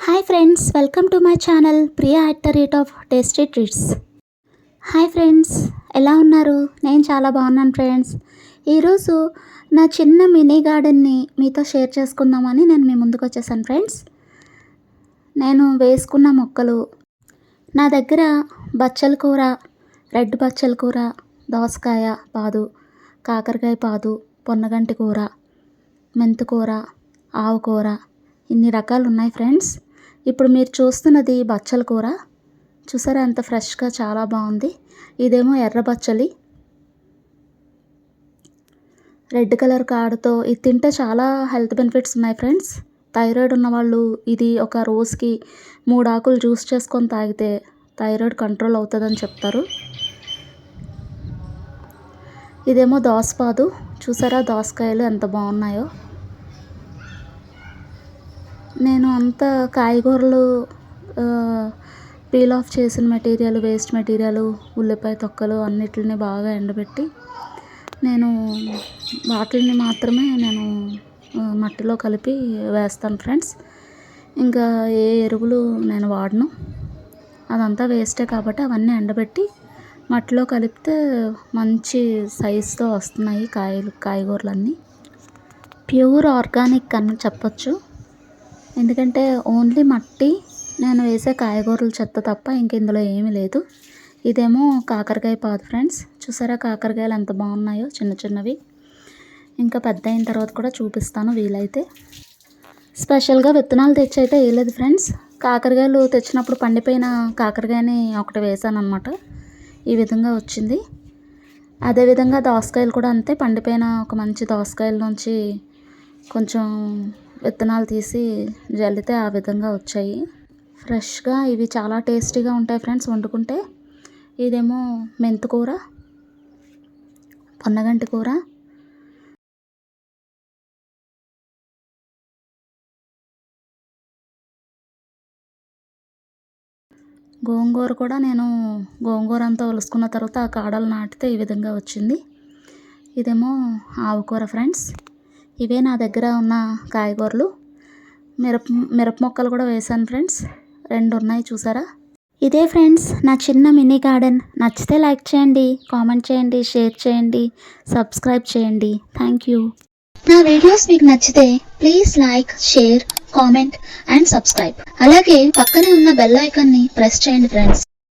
Hi friends, welcome to my channel Priya at the rate of tasty treats. Hi friends, ఎలా ఉన్నారు? నేను చాలా బాగున్నాను ఫ్రెండ్స్. ఈరోజు నా చిన్న మినీ గార్డెన్ని మీతో షేర్ చేసుకుందామని నేను మీ ముందుకు వచ్చేసాను ఫ్రెండ్స్. నేను వేసుకున్న మొక్కలు నా దగ్గర బచ్చల కూర, రెడ్ బచ్చల కూర, దోసకాయ పాదు, కాకరకాయ పాదు, పొన్నగంటి కూర, మెంతికూర, ఆవుకూర, ఇన్ని రకాలు ఉన్నాయి ఫ్రెండ్స్. ఇప్పుడు మీరు చూస్తున్నది బచ్చల కూర. చూసారా ఎంత ఫ్రెష్గా, చాలా బాగుంది. ఇదేమో ఎర్ర బచ్చలి, రెడ్ కలర్ కాడతో. ఇది తింటే చాలా హెల్త్ బెనిఫిట్స్ ఉన్నాయి ఫ్రెండ్స్. థైరాయిడ్ ఉన్నవాళ్ళు ఇది ఒక రోజుకి 3 ఆకులు జ్యూస్ చేసుకొని తాగితే థైరాయిడ్ కంట్రోల్ అవుతుందని చెప్తారు. ఇదేమో దోసపాదు. చూసారా దోసకాయలు ఎంత బాగున్నాయో. నేను అంత కాయగూరలు పీల్ ఆఫ్ చేసిన మెటీరియల్, వేస్ట్ మెటీరియల్, ఉల్లిపాయ తొక్కలు అన్నిటిని బాగా ఎండబెట్టి నేను వాటిని మాత్రమే నేను మట్టిలో కలిపి వేస్తాను ఫ్రెండ్స్. ఇంకా ఏ ఎరువులు నేను వాడను. అదంతా వేస్టే కాబట్టి అవన్నీ ఎండబెట్టి మట్టిలో కలిపితే మంచి సైజుతో వస్తున్నాయి కాయగూరలన్నీ. ప్యూర్ ఆర్గానిక్ అని చెప్పచ్చు. ఎందుకంటే ఓన్లీ మట్టి, నేను వేసే కాయగూరల చెత్త తప్ప ఇంక ఇందులో ఏమీ లేదు. ఇదేమో కాకరకాయ పాదు ఫ్రెండ్స్. చూసారా కాకరకాయలు ఎంత బాగున్నాయో, చిన్న చిన్నవి. ఇంకా పెద్ద అయిన తర్వాత కూడా చూపిస్తాను వీలైతే. స్పెషల్గా విత్తనాలు తెచ్చి అయితే వేయలేదు ఫ్రెండ్స్. కాకరకాయలు తెచ్చినప్పుడు పండిపోయిన కాకరకాయని ఒకటి వేసాను అనమాట. ఈ విధంగా వచ్చింది. అదేవిధంగా దోసకాయలు కూడా అంతే. పండిపోయిన ఒక మంచి దోసకాయల నుంచి కొంచెం విత్తనాలు తీసి జల్లితే ఆ విధంగా వచ్చాయి ఫ్రెష్గా. ఇవి చాలా టేస్టీగా ఉంటాయి ఫ్రెండ్స్ వండుకుంటే. ఇదేమో మెంతికూర, పొన్నగంటి కూర, గోంగూర కూడా నేను గోంగూర అంతా ఒలుసుకున్న తర్వాత ఆ కాడలు నాటితే ఈ విధంగా వచ్చింది. ఇదేమో ఆవుకూర ఫ్రెండ్స్. ఇవే నా దగ్గర ఉన్న కాయగూరలు. మిరప మొక్కలు కూడా వేసాను ఫ్రెండ్స్. 2 ఉన్నాయి చూసారా. ఇదే ఫ్రెండ్స్ నా చిన్న మినీ గార్డెన్. నచ్చితే లైక్ చేయండి, కామెంట్ చేయండి, షేర్ చేయండి, సబ్స్క్రైబ్ చేయండి. Thank you. నా వీడియోస్ మీకు నచ్చితే please like, share, comment and subscribe. అలాగే పక్కనే ఉన్న బెల్ ఐకాన్ని ప్రెస్ చేయండి ఫ్రెండ్స్.